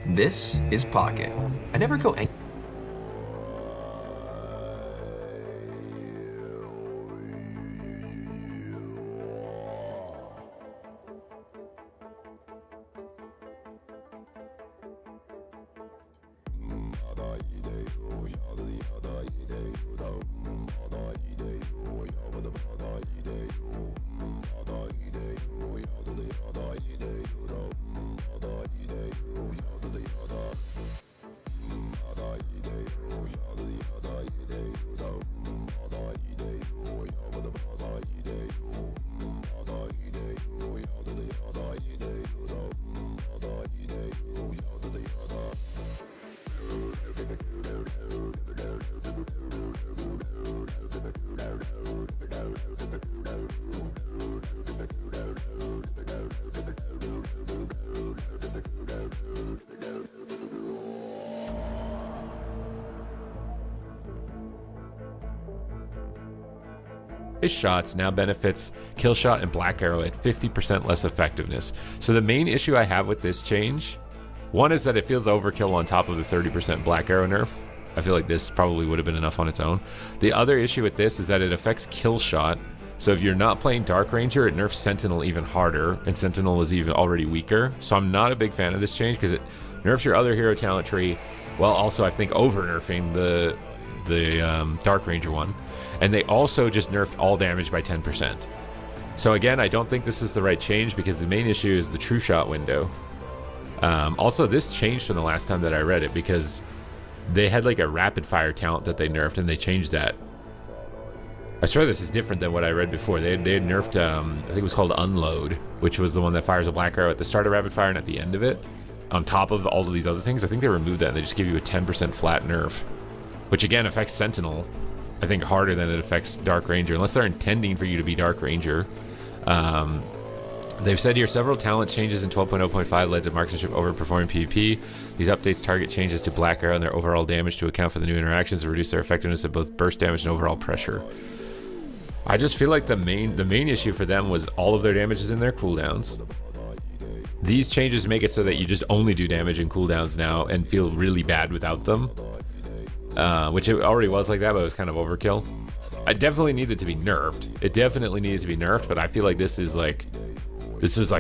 This is Pocket. I never go any His shots now benefits Killshot and Black Arrow at 50% less effectiveness. So the main issue I have with this change, one is that it feels overkill on top of the 30% Black Arrow nerf. I feel like this probably would have been enough on its own. The other issue with this is that it affects Killshot. So if you're not playing Dark Ranger, it nerfs Sentinel even harder, and Sentinel is even already weaker. So I'm not a big fan of this change because it nerfs your other hero talent tree, while also I think over-nerfing the Dark Ranger one. And they also just nerfed all damage by 10%. So again, I don't think this is the right change because the main issue is the True Shot window. Also, this changed from the last time that I read it because they had like a rapid fire talent that they nerfed and they changed that. I swear this is different than what I read before. They had nerfed, I think it was called Unload, which was the one that fires a Black Arrow at the start of rapid fire and at the end of it, on top of all of these other things. I think they removed that and they just give you a 10% flat nerf, which again affects Sentinel. I think, harder than it affects Dark Ranger, unless they're intending for you to be Dark Ranger. They've said here several talent changes in 12.0.5 led to marksmanship overperforming PvP. These updates target changes to Black Arrow and their overall damage to account for the new interactions and reduce their effectiveness of both burst damage and overall pressure. I just feel like the main issue for them was all of their damage is in their cooldowns. These changes make it so that you just only do damage in cooldowns now and feel really bad without them. Which it already was like that, but it was kind of overkill. I definitely needed to be nerfed. It definitely needed to be nerfed, but I feel like this was like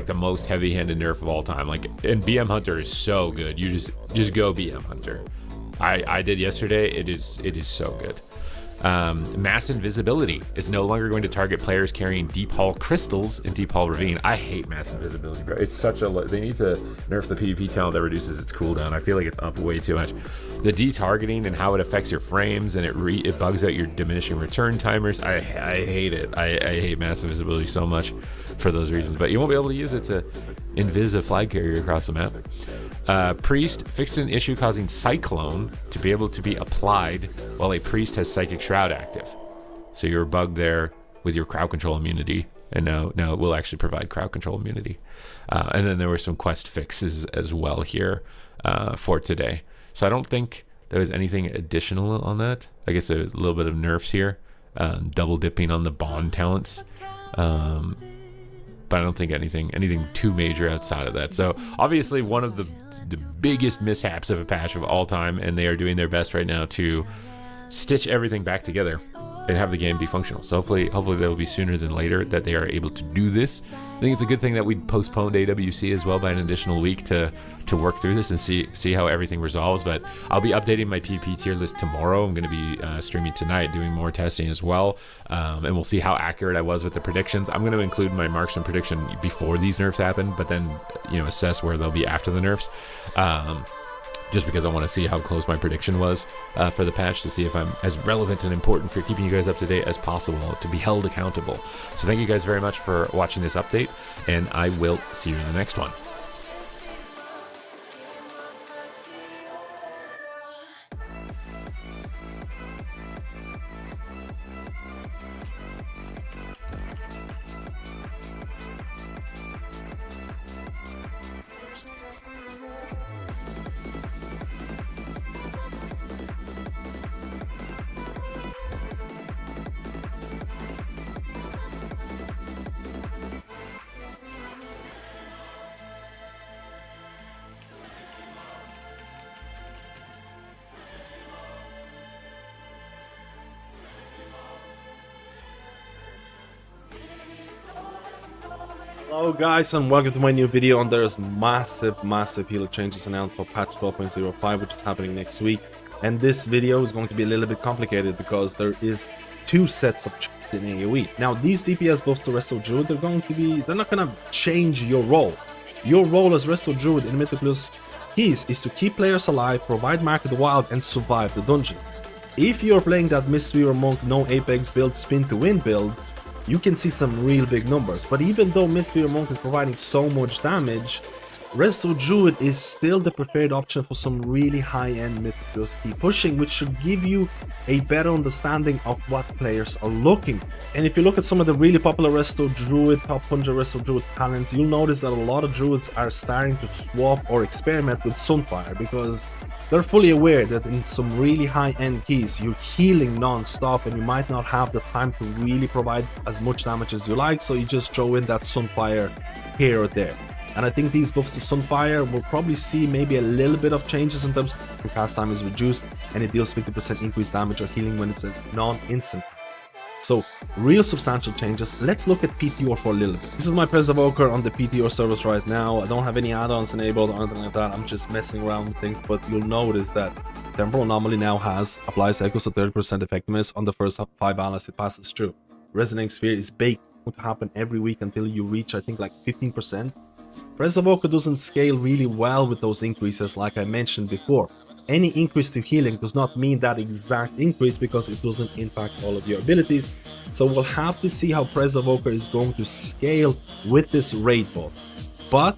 the most heavy-handed nerf of all time. Like, and BM Hunter is so good. You just go BM Hunter. I did yesterday. It is so good. Mass invisibility is no longer going to target players carrying Deep Hall crystals in Deep Hall Ravine. I hate mass invisibility, bro. It's such a they need to nerf the PvP talent that reduces its cooldown. I feel like it's up way too much. The detargeting and how it affects your frames, and it bugs out your diminishing return timers. I hate it. I hate mass invisibility so much for those reasons. But you won't be able to use it to invis a flag carrier across the map. Priest fixed an issue causing Cyclone to be able to be applied while a priest has Psychic Shroud active. So you were bugged there with your crowd control immunity, and now it will actually provide crowd control immunity. And then there were some quest fixes as well here for today. So I don't think there was anything additional on that. I guess there was a little bit of nerfs here, double dipping on the bond talents. But I don't think anything too major outside of that. So obviously one of the biggest mishaps of a patch of all time, and they are doing their best right now to stitch everything back together and have the game be functional. So hopefully that will be sooner than later that they are able to do this. I think it's a good thing that we postponed AWC as well by an additional week to work through this and see how everything resolves. But I'll be updating my PvP tier list tomorrow. I'm going to be streaming tonight, doing more testing as well, and we'll see how accurate I was with the predictions. I'm going to include my marksman prediction before these nerfs happen, but then assess where they'll be after the nerfs. Just because I want to see how close my prediction was for the patch, to see if I'm as relevant and important for keeping you guys up to date as possible, to be held accountable. So thank you guys very much for watching this update, and I will see you in the next one. Hello guys, and welcome to my new video. And there's massive healer changes announced for patch 12.05, which is happening next week. And this video is going to be a little bit complicated because there is two sets of changes in AoE. Now these DPS buffs to Resto Druid, they're not gonna change your role. Your role as Resto Druid in Mythicus Keys is to keep players alive, provide Mark of the Wild, and survive the dungeon. If you're playing that Mistweaver Monk no Apex build, spin to win build, you can see some real big numbers. But even though Mistweaver Monk is providing so much damage, Resto Druid is still the preferred option for some really high-end Mythicus Key pushing, which should give you a better understanding of what players are looking. And if you look at some of the really popular Resto Druid, top 100 Resto Druid talents, you'll notice that a lot of Druids are starting to swap or experiment with Sunfire, because they're fully aware that in some really high-end keys, you're healing non-stop and you might not have the time to really provide as much damage as you like, so you just throw in that Sunfire here or there. And I think these buffs to Sunfire will probably see maybe a little bit of changes in terms of cast time is reduced, and it deals 50% increased damage or healing when it's a non-instant cast. So real substantial changes. Let's look at PTR for a little bit. This is my Preservoker on the PTR service right now. I don't have any add-ons enabled or anything like that. I'm just messing around with things, but you'll notice that Temporal Anomaly now applies echoes of 30% effectiveness on the first 5 allies it passes through. Resonating Sphere is baked to happen every week until you reach, I think, like 15%. Preservoker doesn't scale really well with those increases, like I mentioned before. Any increase to healing does not mean that exact increase because it doesn't impact all of your abilities. So we'll have to see how Preservoker is going to scale with this raid buff. But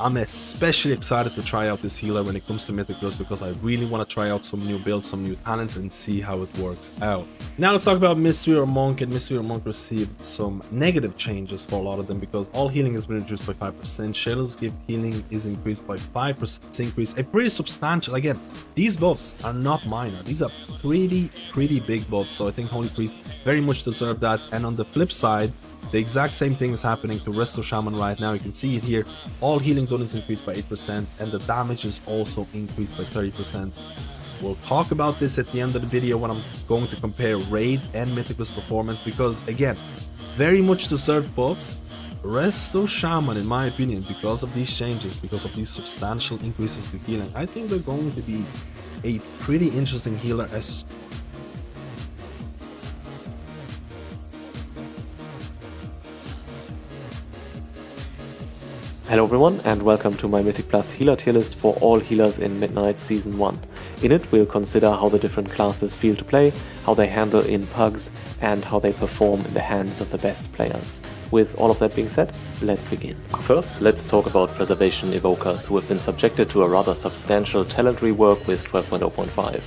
I'm especially excited to try out this healer when it comes to Mythic Plus because I really want to try out some new builds, some new talents, and see how it works out. Now let's talk about Mystery or Monk, and Mystery or Monk received some negative changes for a lot of them because all healing has been reduced by 5%, Shadow's Gift healing is increased by 5%, increase, a pretty substantial, again, these buffs are not minor, these are pretty big buffs, so I think Holy Priest very much deserve that. And on the flip side, the exact same thing is happening to Resto Shaman right now. You can see it here. All healing done is increased by 8%, and the damage is also increased by 30%. We'll talk about this at the end of the video when I'm going to compare Raid and Mythic Plus performance, because again, very much deserved buffs. Resto Shaman, in my opinion, because of these changes, because of these substantial increases to healing, I think they're going to be a pretty interesting healer as Hello everyone and welcome to my Mythic Plus healer tier list for all healers in Midnight Season 1. In it we'll consider how the different classes feel to play, how they handle in pugs, and how they perform in the hands of the best players. With all of that being said, let's begin. First, let's talk about Preservation Evokers, who have been subjected to a rather substantial talent rework with 12.0.5.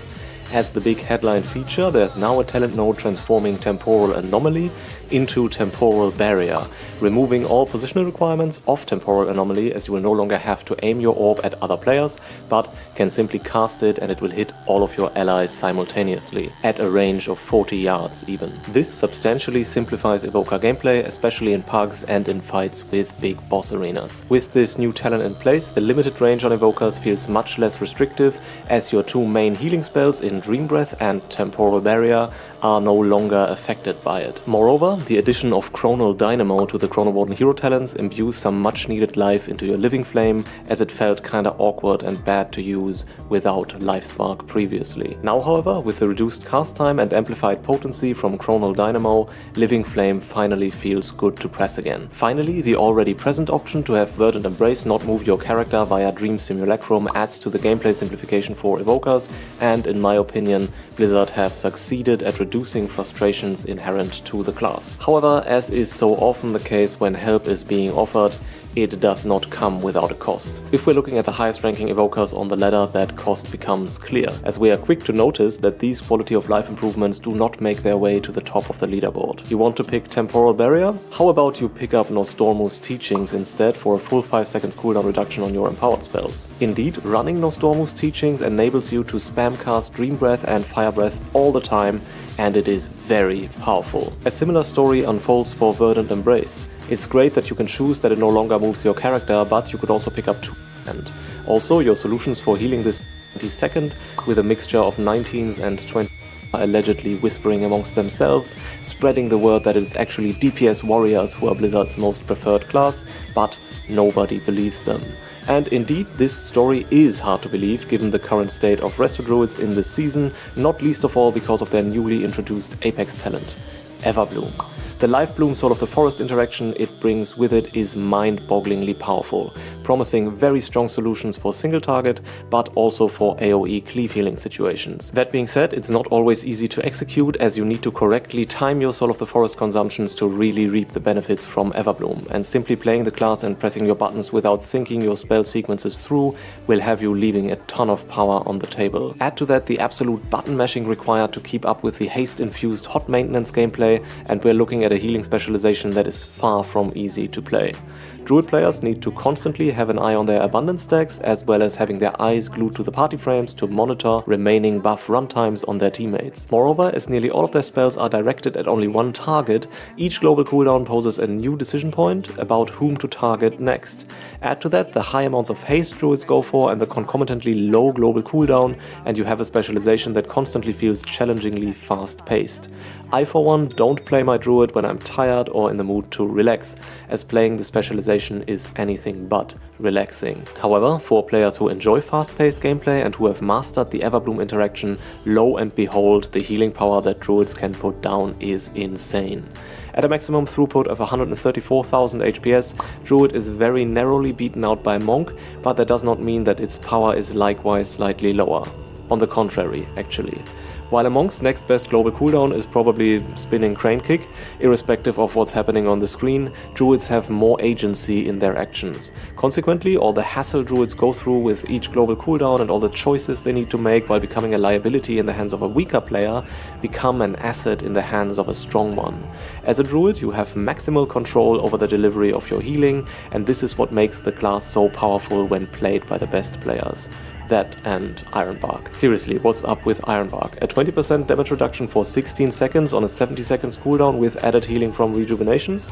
As the big headline feature, there's now a talent node transforming Temporal Anomaly into Temporal Barrier, removing all positional requirements of Temporal Anomaly, as you will no longer have to aim your orb at other players, but can simply cast it and it will hit all of your allies simultaneously, at a range of 40 yards even. This substantially simplifies Evoker gameplay, especially in pugs and in fights with big boss arenas. With this new talent in place, the limited range on Evokers feels much less restrictive, as your two main healing spells in Dream Breath and Temporal Barrier are no longer affected by it. Moreover, the addition of Chronal Dynamo to the Chrono Warden hero talents imbues some much needed life into your Living Flame, as it felt kinda awkward and bad to use without Life Spark previously. Now however, with the reduced cast time and amplified potency from Chronal Dynamo, Living Flame finally feels good to press again. Finally, the already present option to have Verdant Embrace not move your character via Dream Simulacrum adds to the gameplay simplification for Evokers, and in my opinion, Blizzard have succeeded at reducing frustrations inherent to the class. However, as is so often the case when help is being offered, it does not come without a cost. If we're looking at the highest ranking Evokers on the ladder, that cost becomes clear, as we are quick to notice that these quality of life improvements do not make their way to the top of the leaderboard. You want to pick Temporal Barrier? How about you pick up Nostormu's Teachings instead for a full 5 seconds cooldown reduction on your empowered spells? Indeed, running Nostormu's Teachings enables you to spam cast Dream Breath and Fire Breath all the time, and it is very powerful. A similar story unfolds for Verdant Embrace. It's great that you can choose that it no longer moves your character, but you could also pick up 2. And also, your solutions for healing this 22nd with a mixture of 19s and 20 are allegedly whispering amongst themselves, spreading the word that it's actually DPS warriors who are Blizzard's most preferred class, but nobody believes them. And indeed, this story is hard to believe given the current state of Resto Druids in this season, not least of all because of their newly introduced Apex talent, Everbloom. The Life Bloom Soul of the Forest interaction it brings with it is mind-bogglingly powerful, promising very strong solutions for single target, but also for AoE cleave healing situations. That being said, it's not always easy to execute, as you need to correctly time your Soul of the Forest consumptions to really reap the benefits from Everbloom, and simply playing the class and pressing your buttons without thinking your spell sequences through will have you leaving a ton of power on the table. Add to that the absolute button mashing required to keep up with the haste-infused hot maintenance gameplay, and we're looking at a healing specialization that is far from easy to play. Druid players need to constantly have an eye on their abundance stacks, as well as having their eyes glued to the party frames to monitor remaining buff runtimes on their teammates. Moreover, as nearly all of their spells are directed at only one target, each global cooldown poses a new decision point about whom to target next. Add to that the high amounts of haste druids go for and the concomitantly low global cooldown, and you have a specialization that constantly feels challengingly fast-paced. I for one don't play my druid when I'm tired or in the mood to relax, as playing the specialization is anything but relaxing. However, for players who enjoy fast-paced gameplay and who have mastered the Everbloom interaction, lo and behold, the healing power that druids can put down is insane. At a maximum throughput of 134,000 HPS, Druid is very narrowly beaten out by Monk, but that does not mean that its power is likewise slightly lower. On the contrary, actually. While a monk's next best global cooldown is probably spinning crane kick, irrespective of what's happening on the screen, druids have more agency in their actions. Consequently, all the hassle druids go through with each global cooldown and all the choices they need to make while becoming a liability in the hands of a weaker player become an asset in the hands of a strong one. As a druid, you have maximal control over the delivery of your healing, and this is what makes the class so powerful when played by the best players. That and Ironbark. Seriously, what's up with Ironbark? A 20% damage reduction for 16 seconds on a 70 seconds cooldown with added healing from rejuvenations?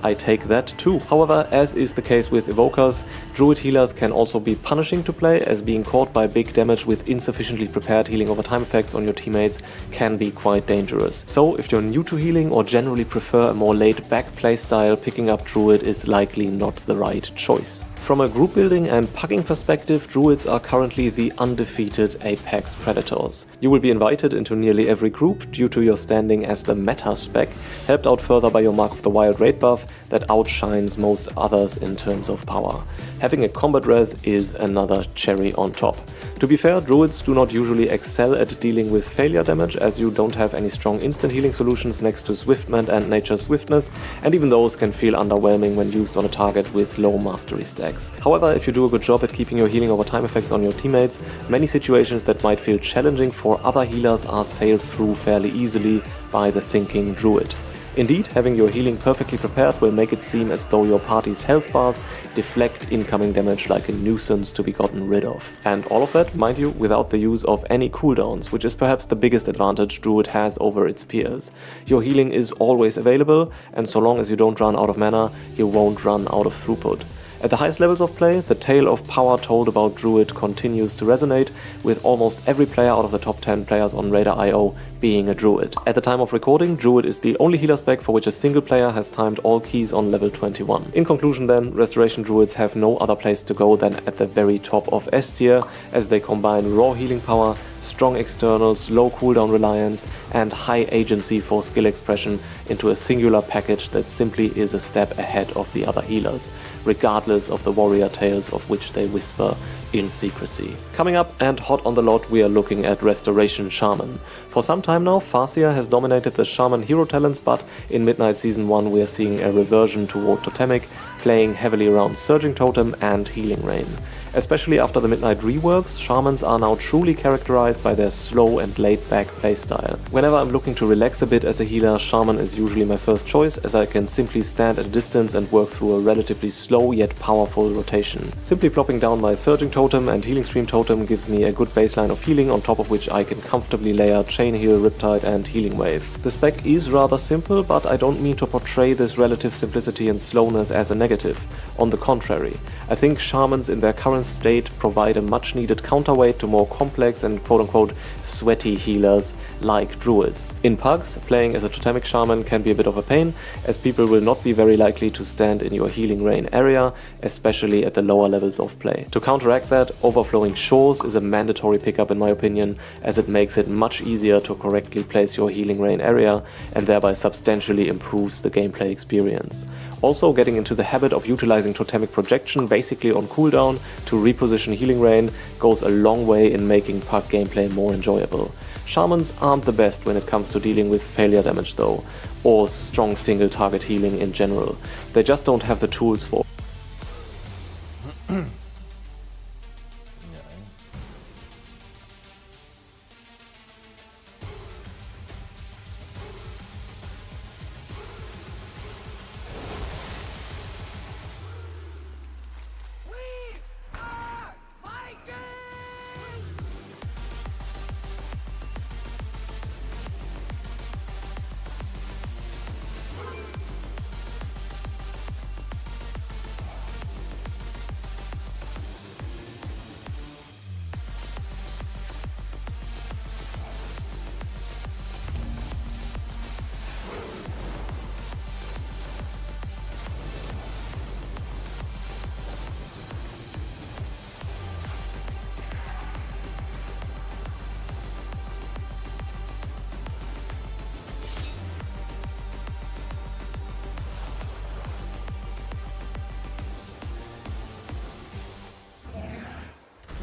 I take that too. However, as is the case with Evokers, Druid healers can also be punishing to play, as being caught by big damage with insufficiently prepared healing over time effects on your teammates can be quite dangerous. So if you're new to healing or generally prefer a more laid-back playstyle, picking up Druid is likely not the right choice. From a group building and pugging perspective, Druids are currently the undefeated Apex Predators. You will be invited into nearly every group due to your standing as the meta spec, helped out further by your Mark of the Wild raid buff that outshines most others in terms of power. Having a combat res is another cherry on top. To be fair, Druids do not usually excel at dealing with failure damage, as you don't have any strong instant healing solutions next to Swiftment and Nature's Swiftness, and even those can feel underwhelming when used on a target with low mastery stacks. However, if you do a good job at keeping your healing over time effects on your teammates, many situations that might feel challenging for other healers are sailed through fairly easily by the thinking Druid. Indeed, having your healing perfectly prepared will make it seem as though your party's health bars deflect incoming damage like a nuisance to be gotten rid of. And all of that, mind you, without the use of any cooldowns, which is perhaps the biggest advantage Druid has over its peers. Your healing is always available, and so long as you don't run out of mana, you won't run out of throughput. At the highest levels of play, the tale of power told about Druid continues to resonate, with almost every player out of the top 10 players on Raider.io being a Druid. At the time of recording, Druid is the only healer spec for which a single player has timed all keys on level 21. In conclusion then, Restoration Druids have no other place to go than at the very top of S tier, as they combine raw healing power, strong externals, low cooldown reliance, and high agency for skill expression into a singular package that simply is a step ahead of the other healers, regardless of the warrior tales of which they whisper in secrecy. Coming up and hot on the lot, we are looking at Restoration Shaman. For some time now, Farseer has dominated the Shaman hero talents, but in Midnight Season 1 we are seeing a reversion toward Totemic, playing heavily around Surging Totem and Healing Rain. Especially after the Midnight reworks, Shamans are now truly characterized by their slow and laid-back playstyle. Whenever I'm looking to relax a bit as a healer, Shaman is usually my first choice, as I can simply stand at a distance and work through a relatively slow yet powerful rotation. Simply plopping down my Surging Totem and Healing Stream Totem gives me a good baseline of healing, on top of which I can comfortably layer Chain Heal, Riptide and Healing Wave. The spec is rather simple, but I don't mean to portray this relative simplicity and slowness as a negative. On the contrary, I think Shamans in their current state provide a much needed counterweight to more complex and quote-unquote sweaty healers like Druids. In pugs, playing as a Totemic Shaman can be a bit of a pain, as people will not be very likely to stand in your healing rain area, especially at the lower levels of play. To counteract that, Overflowing Shores is a mandatory pickup in my opinion, as it makes it much easier to correctly place your healing rain area and thereby substantially improves the gameplay experience. Also, getting into the habit of utilizing Totemic Projection basically on cooldown to reposition Healing Rain goes a long way in making pug gameplay more enjoyable. Shamans aren't the best when it comes to dealing with failure damage though, or strong single target healing in general. They just don't have the tools for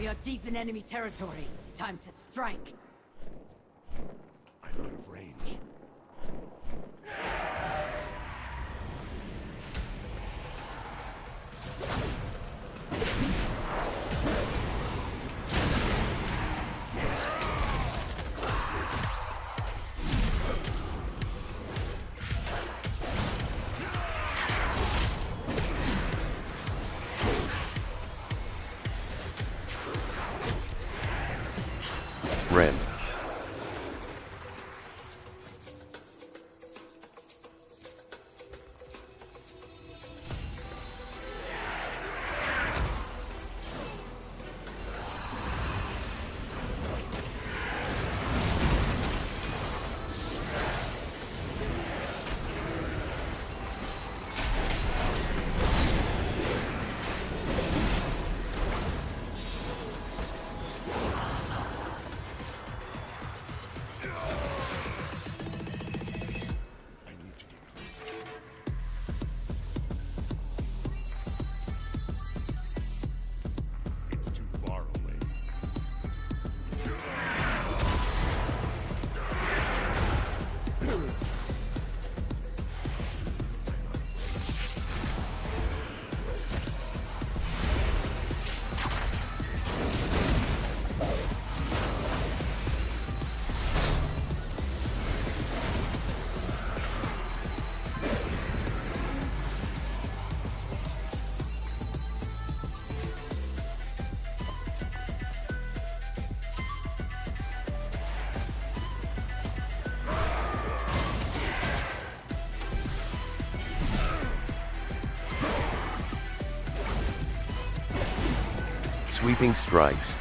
We are deep in enemy territory. Time to strike. Sweeping strikes.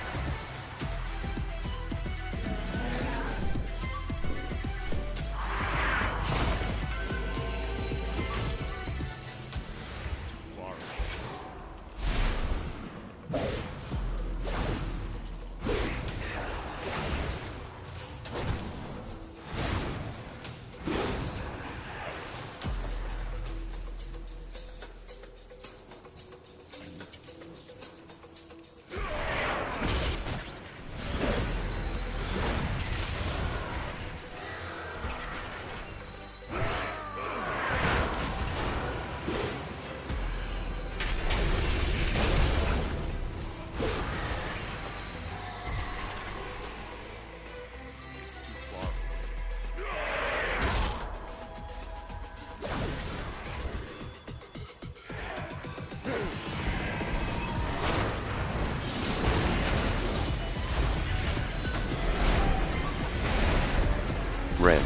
Red.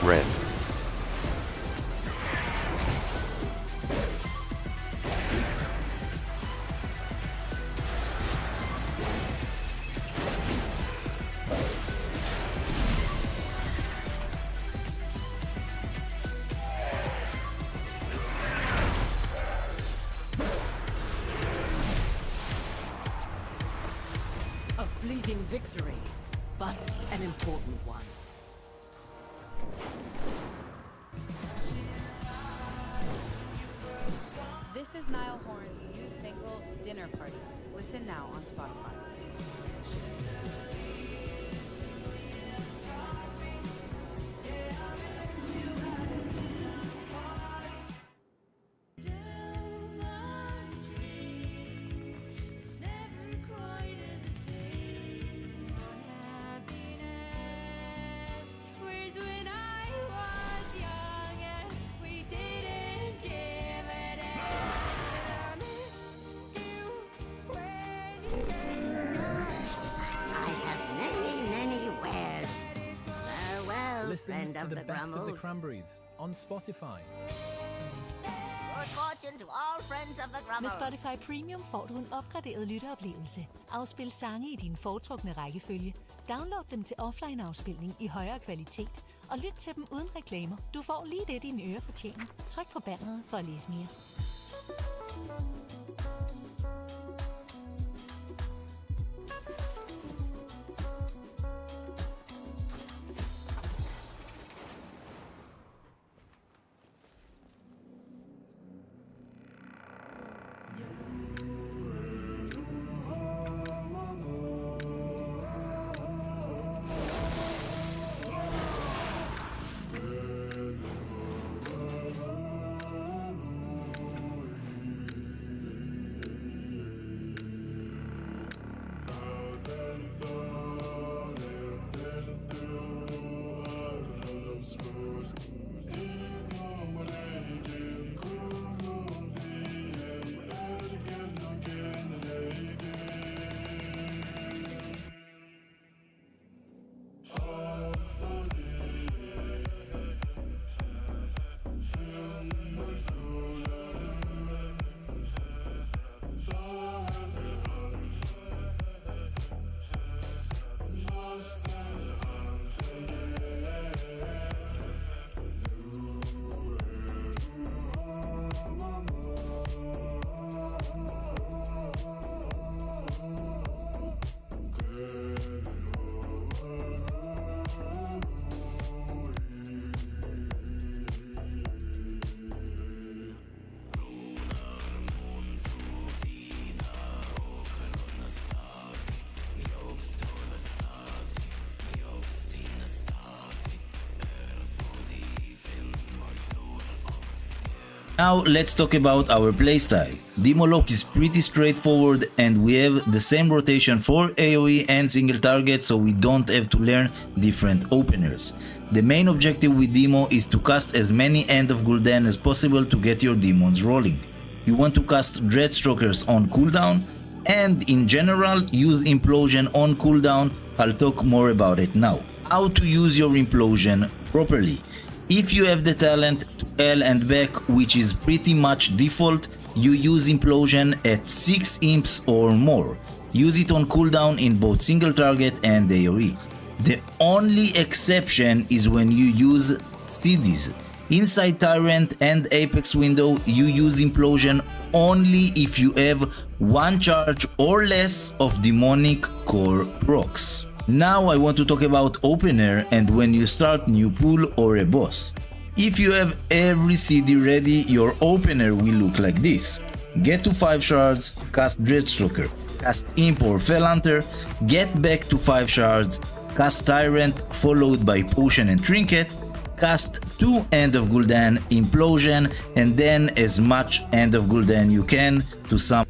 Red. A fleeting victory, but an important one. This is Niall Horan's new single, Dinner Party. Listen now on Spotify. Listen to the best of the Cranberries on Spotify. Good fortune to all friends of the Med Grummels. Spotify Premium får du en opgraderet lytteoplevelse. Afspil sange i din foretrukne rækkefølge. Download dem til offline-afspilning i højere kvalitet. Og lyt til dem uden reklamer. Du får lige det, dine ører fortjener. Tryk på banneret for at læse mere. Now let's talk about our playstyle. Demo lock is pretty straightforward and we have the same rotation for AoE and single target, so we don't have to learn different openers. The main objective with Demo is to cast as many End of Gul'dan as possible to get your demons rolling. You want to cast Dreadstrokers on cooldown and in general use Implosion on cooldown. I'll talk more about it now. How to use your Implosion properly. If you have the talent to L and back, which is pretty much default, you use Implosion at 6 imps or more. Use it on cooldown in both single target and AoE. The only exception is when you use CDs. Inside Tyrant and Apex window, you use Implosion only if you have 1 charge or less of Demonic Core procs. Now I want to talk about Opener and when you start new pool or a boss. If you have every CD ready, your Opener will look like this. Get to 5 shards, cast Dreadstalker, cast Imp or Fellhunter, get back to 5 shards, cast Tyrant followed by Potion and Trinket, cast 2 End of Gul'dan, Implosion, and then as much End of Gul'dan you can to some.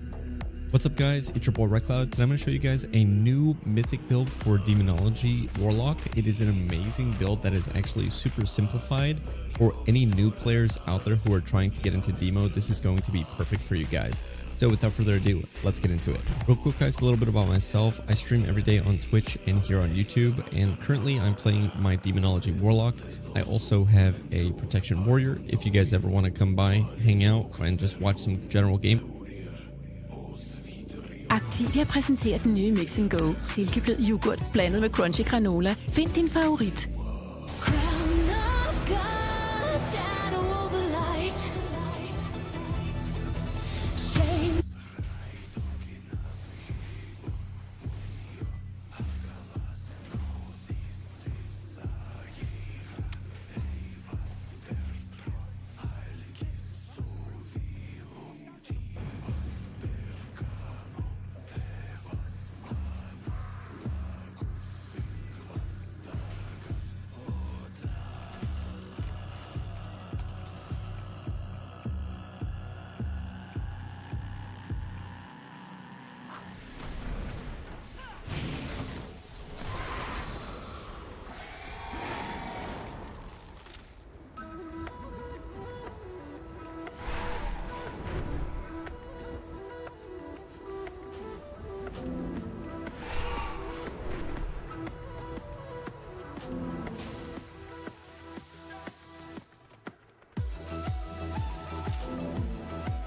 What's up guys, it's your boy RedCloud. Today I'm going to show you guys a new mythic build for Demonology Warlock. It is an amazing build that is actually super simplified. For any new players out there who are trying to get into Demo, this is going to be perfect for you guys. So without further ado, let's get into it. Real quick guys, a little bit about myself. I stream every day on Twitch and here on YouTube, and currently I'm playing my Demonology Warlock. I also have a Protection Warrior. If you guys ever want to come by, hang out, and just watch some general game. Activia præsenterer den nye Mix & Go. Silkeblød yoghurt blandet med crunchy granola. Find din favorit.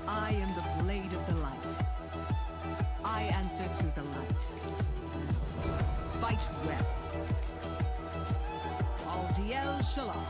I am the blade of the light. I answer to the light. Fight well. Aldiel Shalom.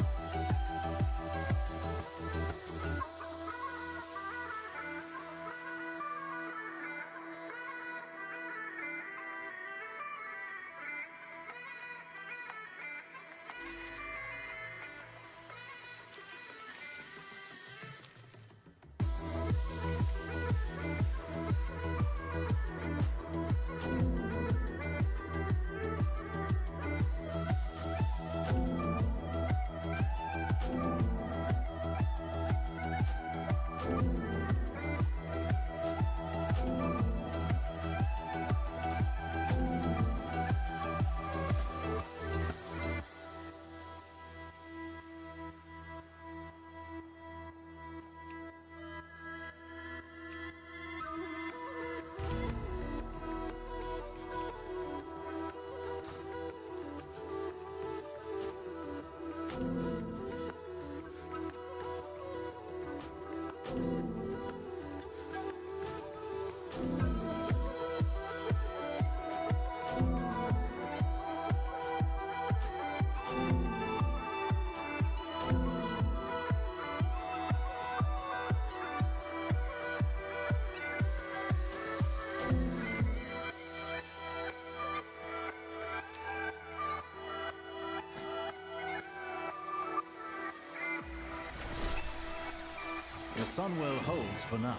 The Sunwell holds for now,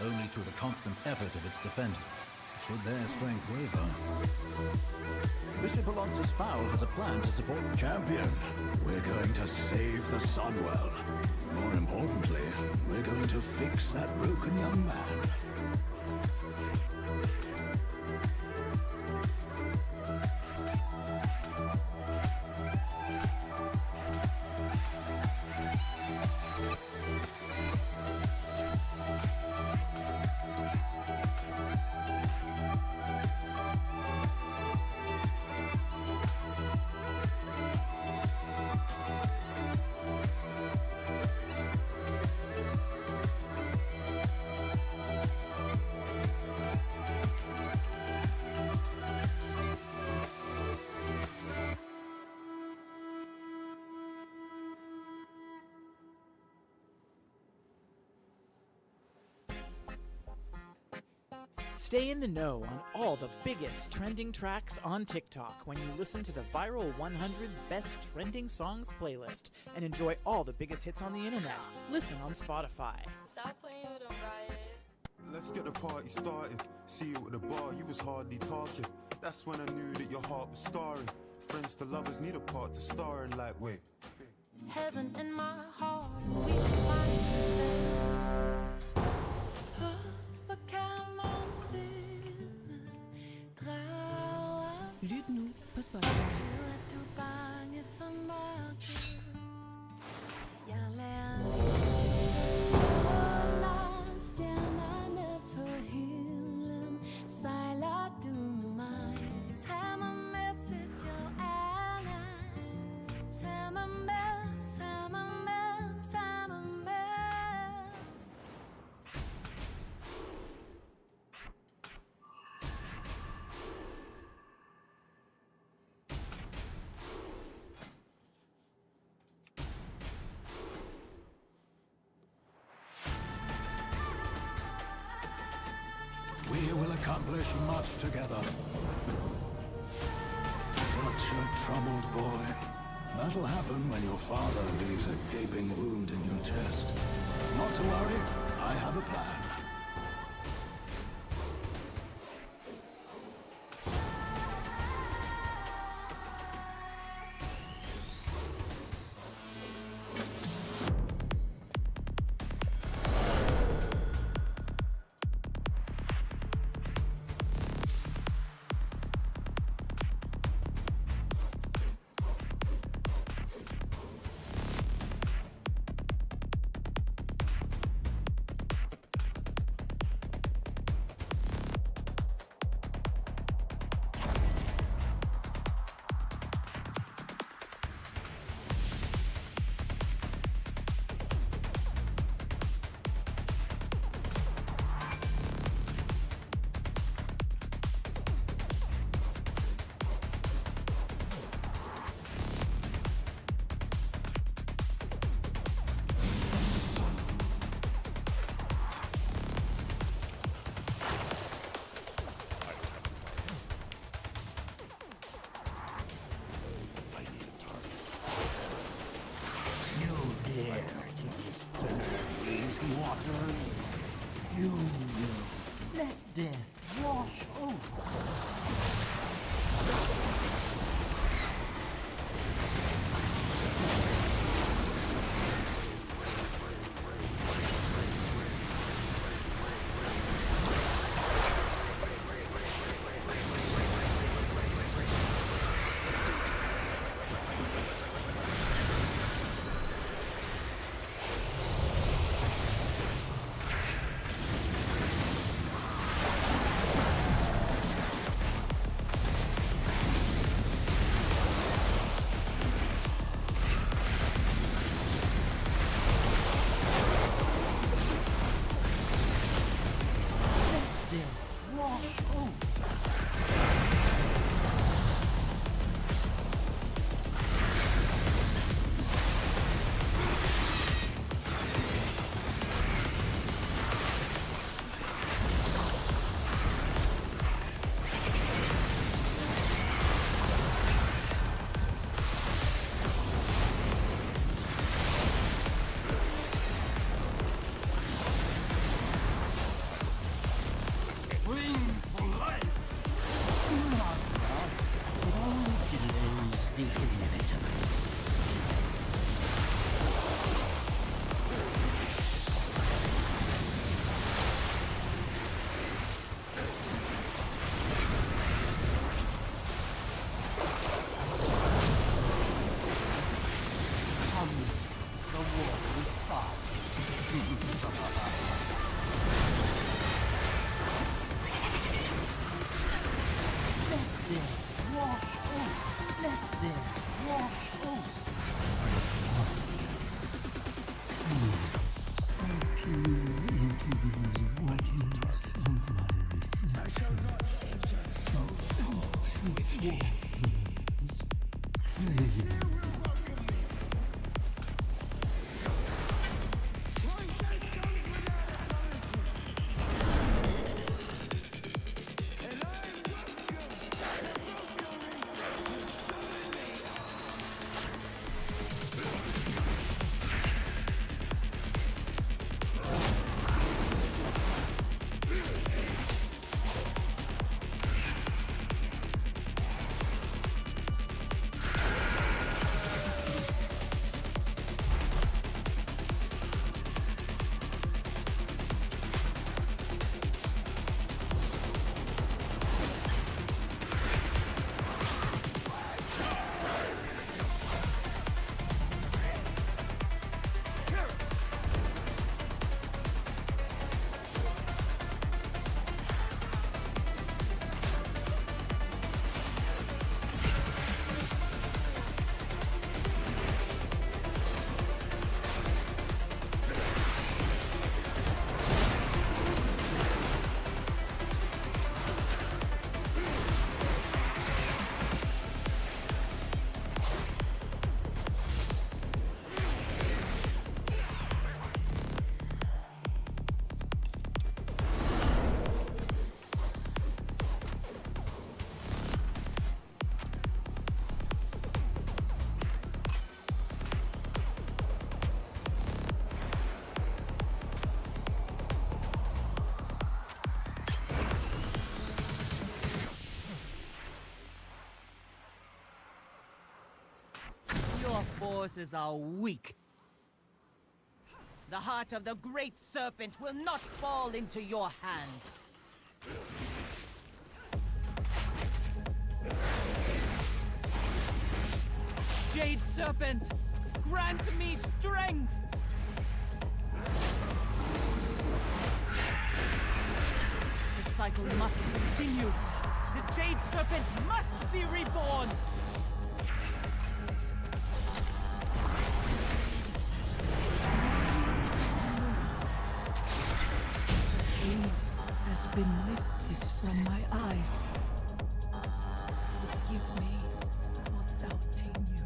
only through the constant effort of its defenders. Should their strength waver. Bishop Alonso's Foul has a plan to support the champion. We're going to save the Sunwell. More importantly, we're going to fix that broken young man. Stay in the know on all the biggest trending tracks on TikTok when you listen to the Viral 100 Best Trending Songs playlist and enjoy all the biggest hits on the internet. Listen on Spotify. Stop playing with them, Riot. Let's get the party started. See you at the bar, you was hardly talking. That's when I knew that your heart was scarring. Friends to lovers need a part to star in, like, wait. It's heaven in my heart. We can find it today. For kan man finne drager. Lyt nu på Spotify. Er du bange for mørket? Jeg lærer stjernerne på himlen. Sejler du med mig? Tag mig med til Joanna. Tag mig med, tag mig med, tag mig med. We will accomplish much together. Such a troubled boy. That'll happen when your father leaves a gaping wound in your chest. Not to worry, I have a plan. You will let death wash over. Let death wash over. Let death wash forces are weak. The heart of the great serpent will not fall into your hands. Jade Serpent, grant me strength! The cycle must continue. The Jade Serpent must be reborn! Haze has been lifted from my eyes. Forgive me for doubting you.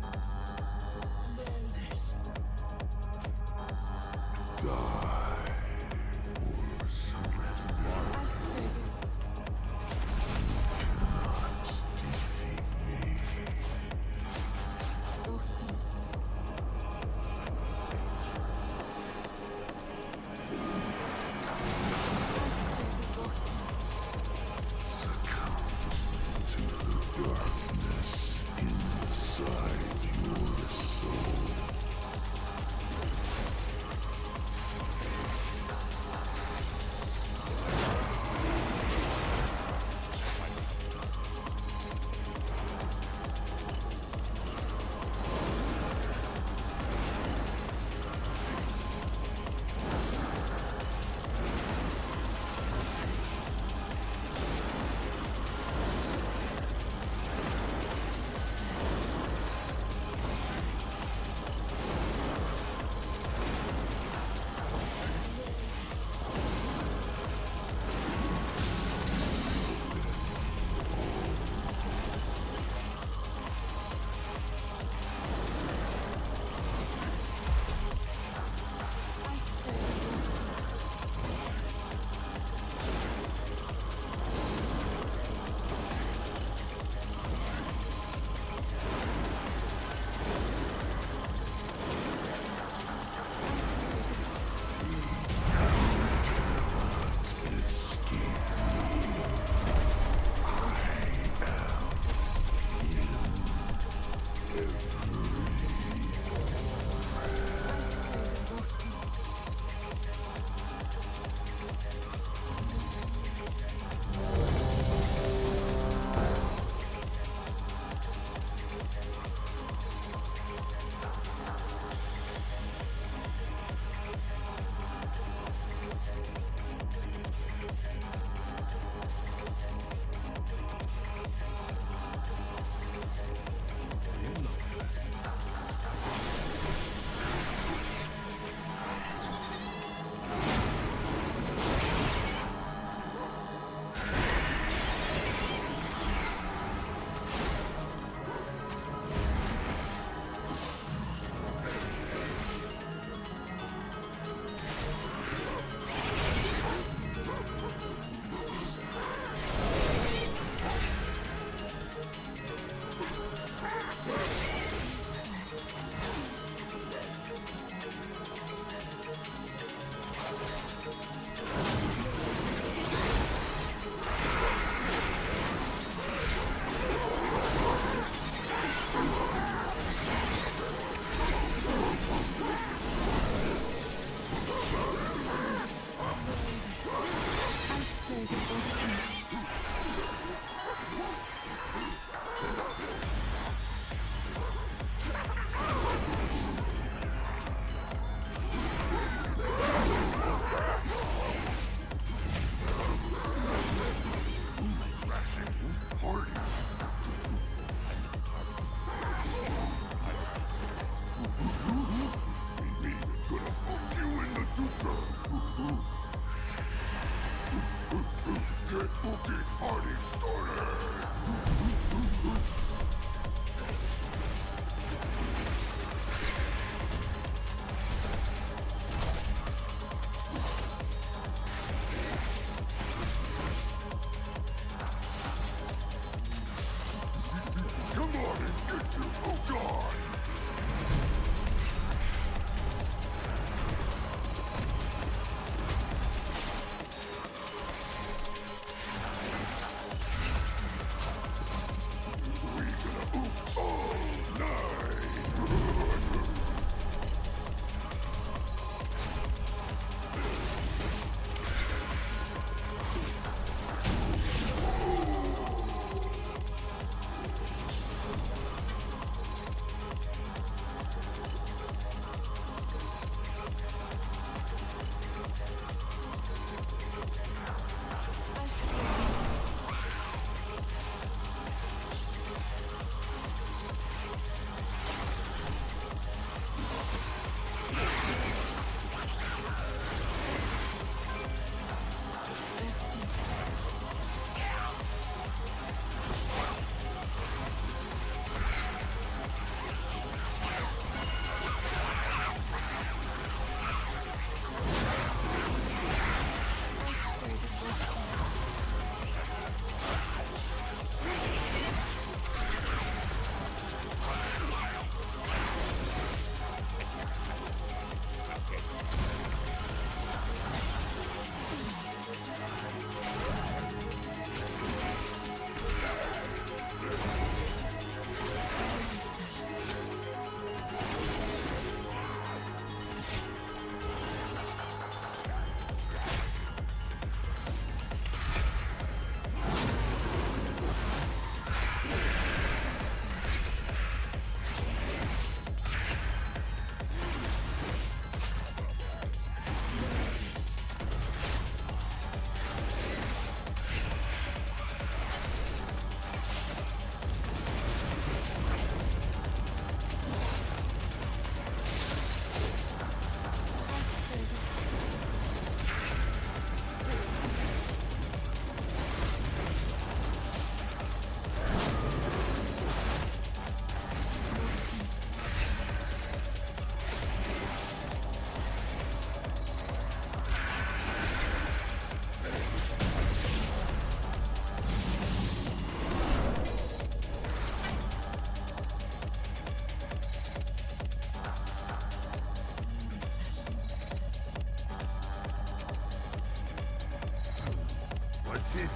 What's it?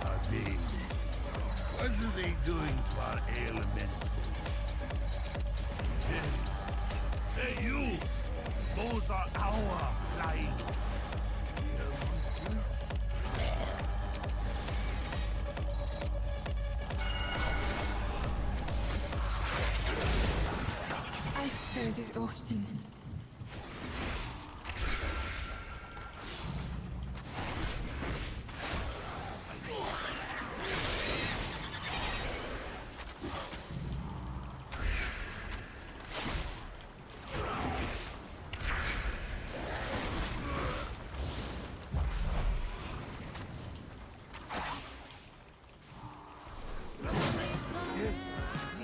A baby. What are they doing to our ailment? Hey, you! Those are our flying. I heard it often.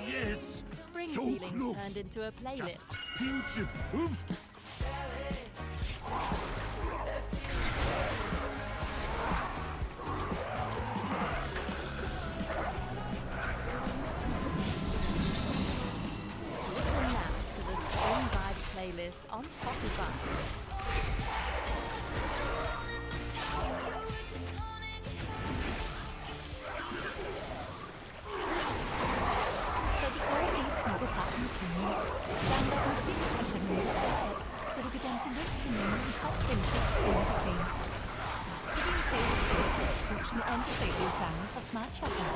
Yes! Spring So feelings close. turned into a playlist. Pinch it. Oof. Listen now to the Spring Vibe playlist on Spotify. Så de gode beats når du har den i kniven. Download musik og tag med app, så du kan danse løs til numre i høj kvalitet uden reklame. På din playlist er frisk hus med anbefalede sange fra Smart Shoppen.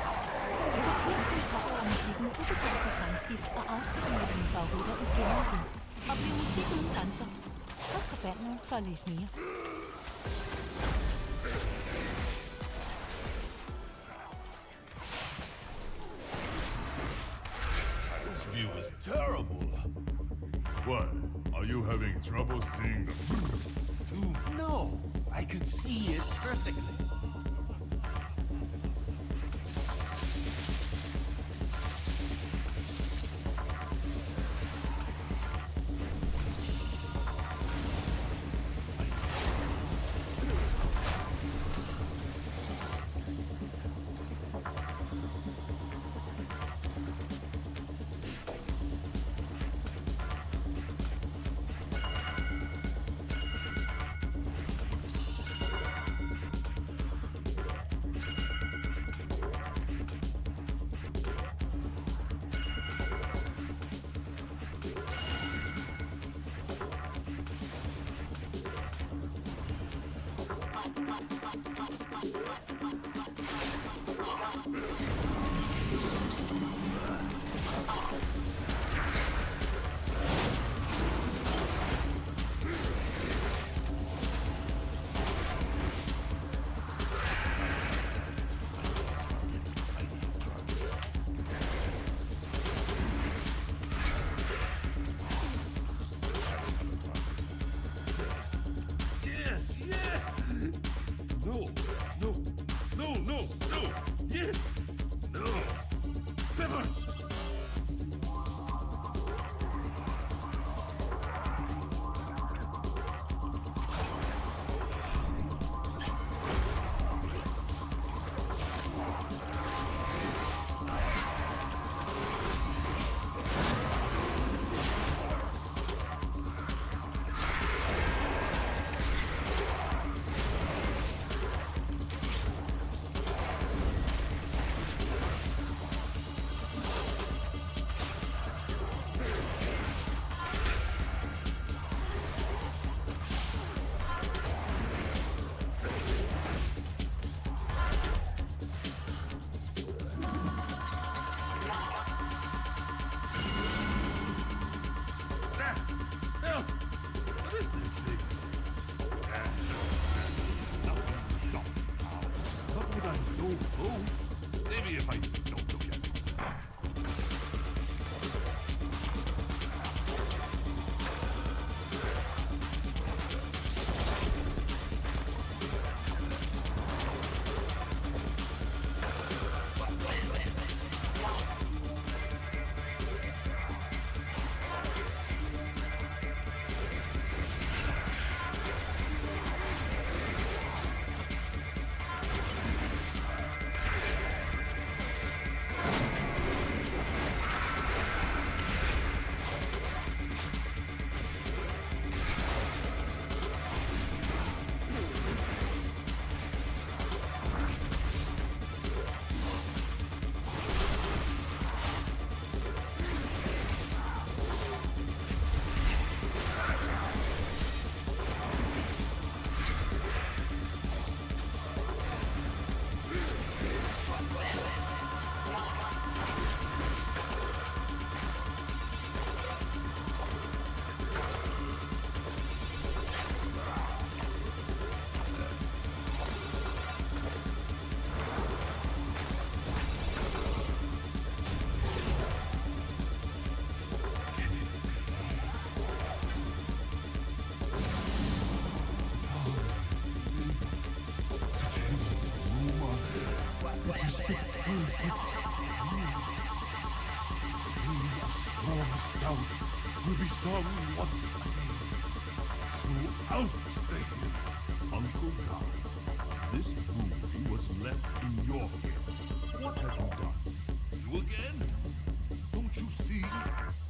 Du får fuld kontrol over musikken med ubegrænset sangskift og afspilning af dine favoritter igen og igen. Oplev musik uden grænser. Tryk på banneret for at læse mere. This view is terrible. What? Are you having trouble seeing the No, I can see it perfectly. Maybe if I don't look at it. sun once again. Throughout the hills, Uncle Guy, this ruby was left in your hands. What have you done? You again? Don't you see?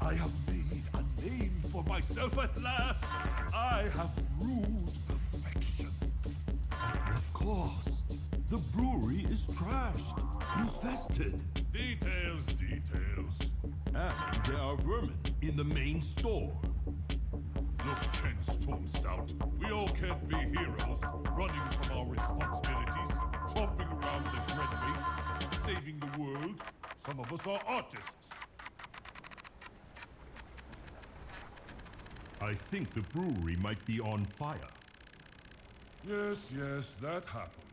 I have made a name for myself at last. I have brewed perfection. At what cost? The brewery is trashed, infested. Details, details. And there are vermin in the main store. Look, Ken Stormstout, we all can't be heroes, running from our responsibilities, tromping around the dread wastes, saving the world. Some of us are artists. I think the brewery might be on fire. Yes, yes, that happens.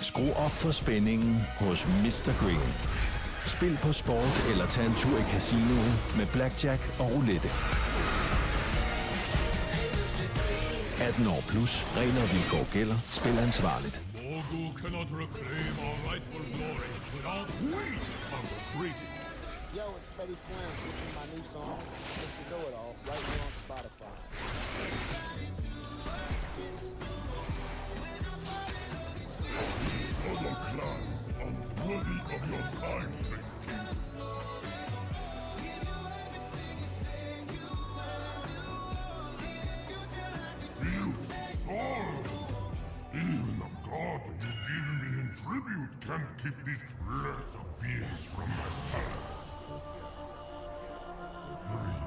Skru op for spændingen hos Mr. Green. Spil på sport eller tag en tur i casinoen med blackjack og roulette. 18 år plus. Regler og vilkår gælder. Spil ansvarligt. Morgul cannot reclaim our rightful glory without we are the greatest. Yo, it's Teddy Slim. This is my new song. Just to know it all, right here on Spotify. Other clans unworthy of your kindness. Feel sorrow. Even the gods you give me in tribute can't keep these lesser beings from my path. Breathe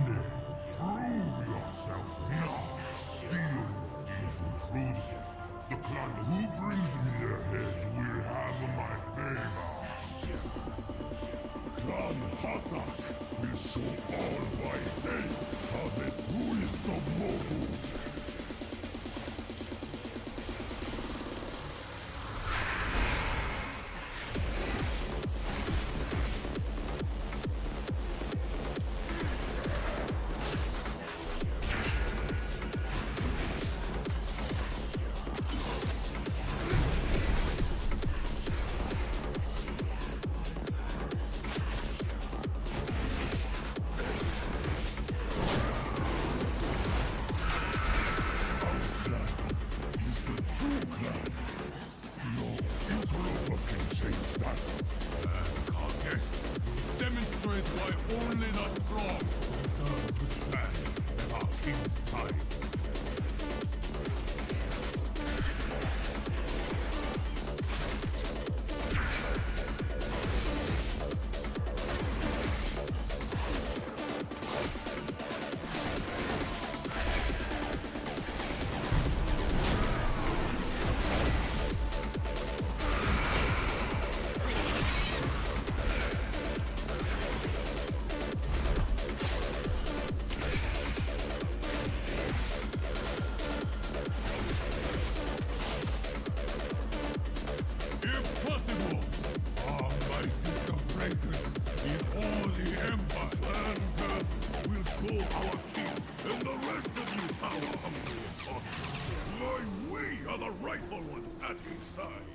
deep, prove your yourself now. Steel is intruders. The clan who brings me their heads will have my favor. Clan Hathak will show all by day how the truest of mortals. Demonstrate why only the strong deserve to stand at our king's side. Impossible! Our might is the greatest in all the empire. And will show our king and the rest of you how humble and hostile. Why, we are the rightful ones at his side.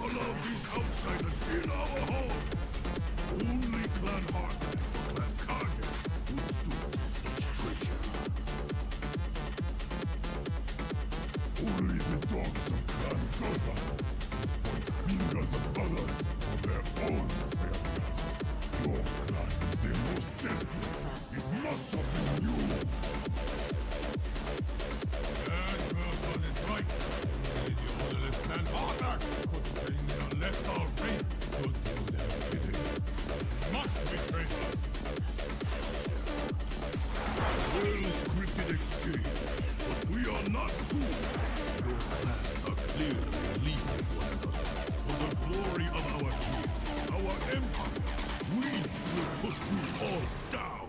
Allow these outsiders in our home. Only Clan Hartnett or Clan Cardiff would stoop to such treachery. Only the dogs of Clan Gotha point fingers at others for their own failure. Your clan is the most desperate. It must have been you. That person is right. Only the orderless Clan Hartnett could bring left our race could do their bidding. Must be traitor. Well-scripted exchange, but we are not fools. Your plans are clearly leading one another. For the glory of our king, our empire, we will put you all down.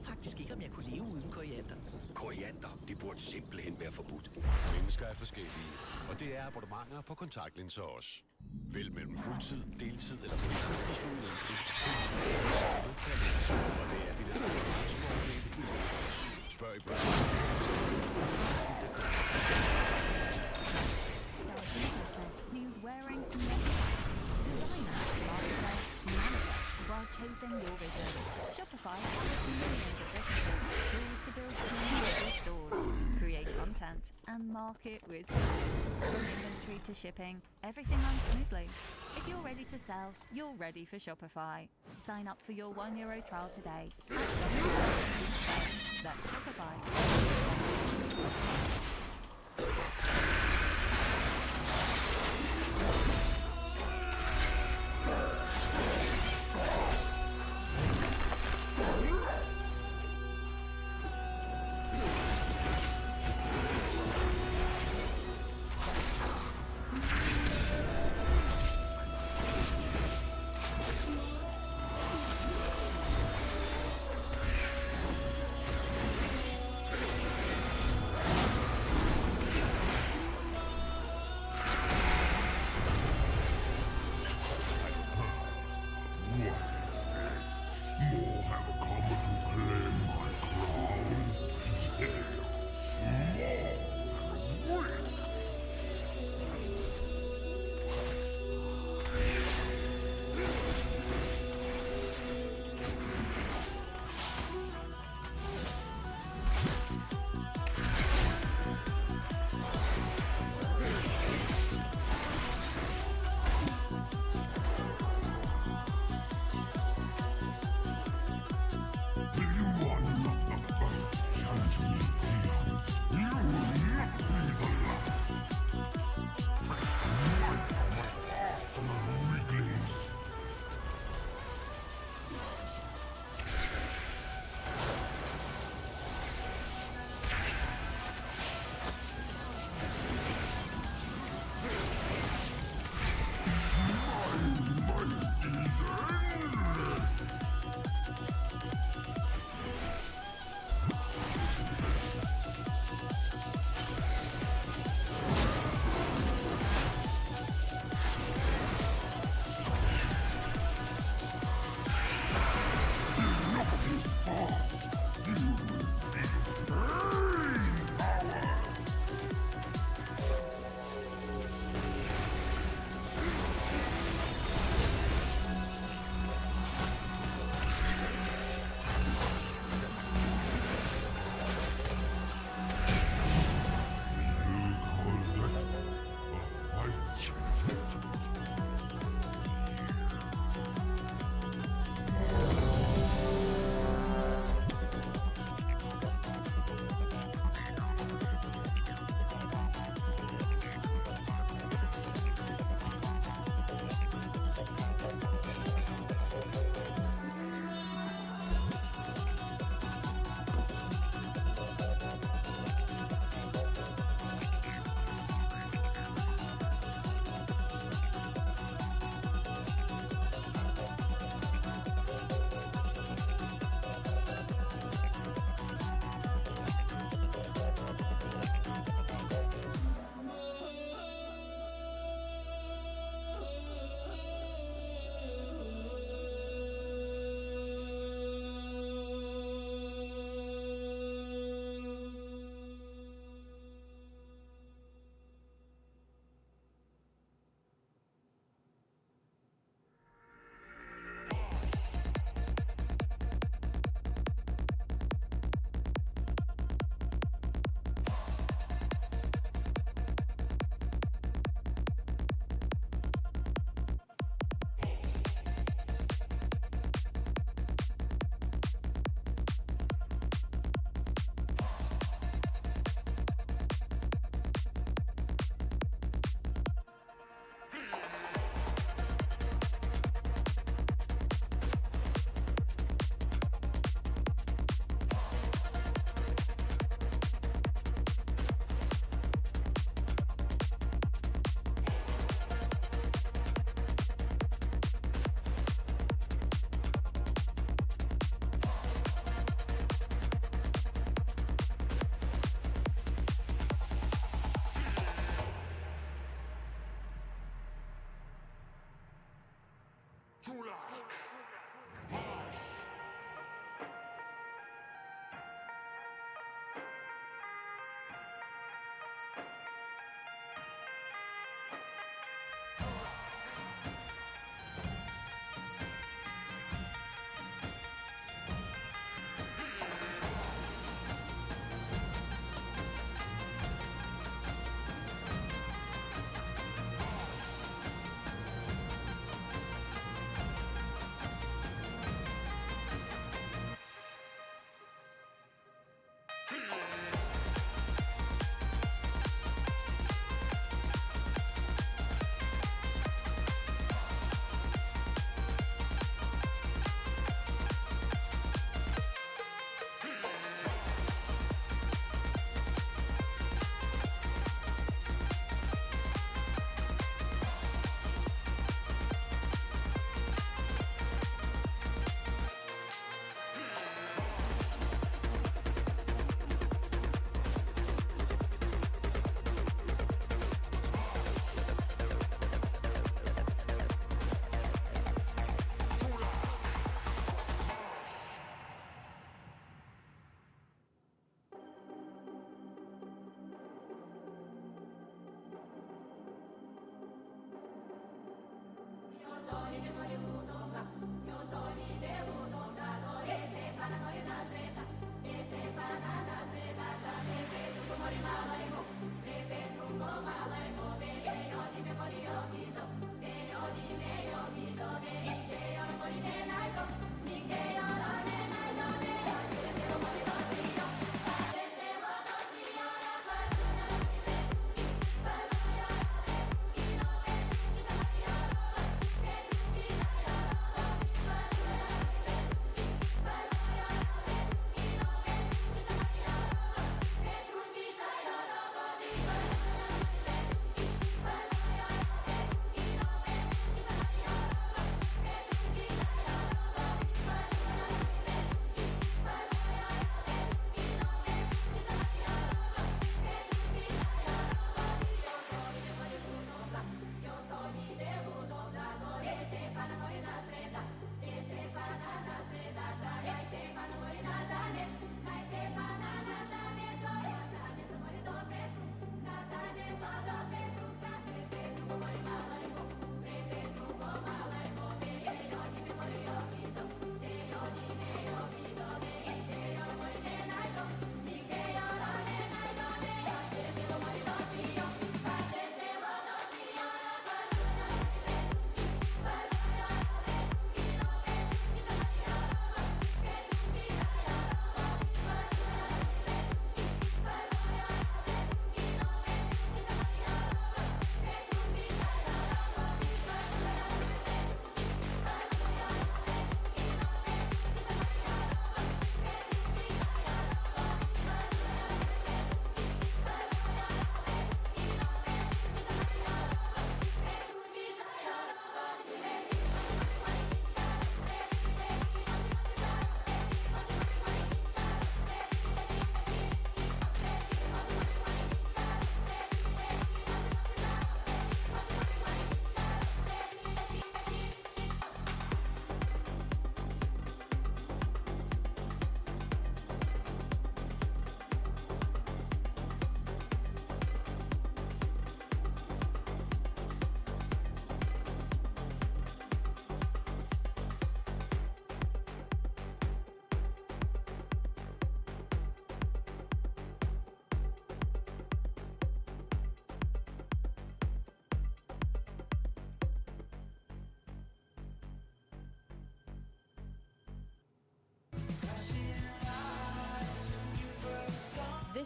faktisk ikke, om jeg kunne leve uden koriander. Koriander, det burde simpelthen være forbudt. Mennesker er forskellige, og det er abonnementer på kontaktlinser også. Vælg mellem fuldtid, deltid eller fritid på studielænsen. Og det er din abonnementsfordel i Rollercoaster. Spørg i means wearing designer, architect, manager, while chasing your vision. Shopify has millions of businesses, tools to build community stores, create content, and market with from inventory to shipping, everything runs smoothly. If you're ready to sell, you're ready for Shopify. Sign up for your €1 trial today. That's Shopify.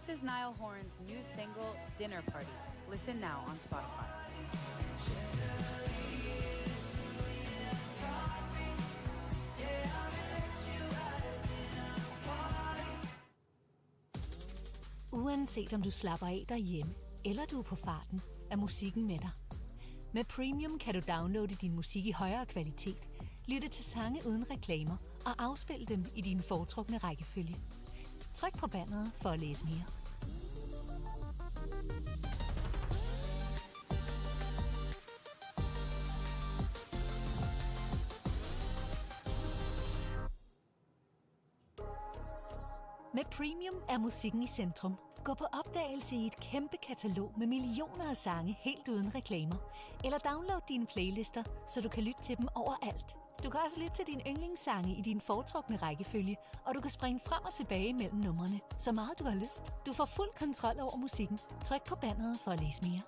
This is Niall Horan's new single, Dinner Party. Listen now on Spotify. Uanset om du slapper af derhjemme, eller du er på farten, er musikken med dig. Med Premium kan du downloade din musik i højere kvalitet, lytte til sange uden reklamer og afspille dem i din foretrukne rækkefølge. Tryk på banneret for at læse mere. Med Premium er musikken i centrum. Gå på opdagelse i et kæmpe katalog med millioner af sange helt uden reklamer. Eller download dine playlister, så du kan lytte til dem overalt. Du kan også lytte til dine yndlingssange i din foretrukne rækkefølge, og du kan springe frem og tilbage mellem numrene, så meget du har lyst. Du får fuld kontrol over musikken. Tryk på banneret for at læse mere.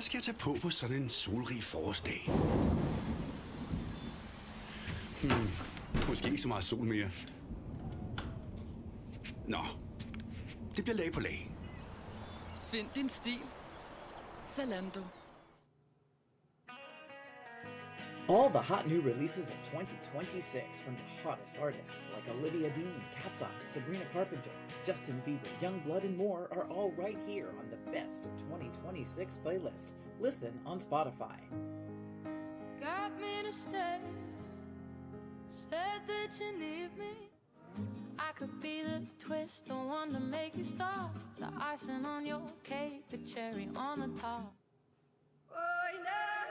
skal jeg tage på sådan en solrig forårsdag? Måske ikke så meget sol mere. Nå, det bliver lag på lag. Find din stil. Zalando. All the hot new releases of 2026 from the hottest artists like Olivia Dean, Katseye, Sabrina Carpenter, Justin Bieber, Youngblood, and more are all right here on the Best of 2026 playlist. Listen on Spotify. Got me to stay. Said that you need me. I could be the twist, the one to make you stop. The icing on your cake, the cherry on the top. Oh, no.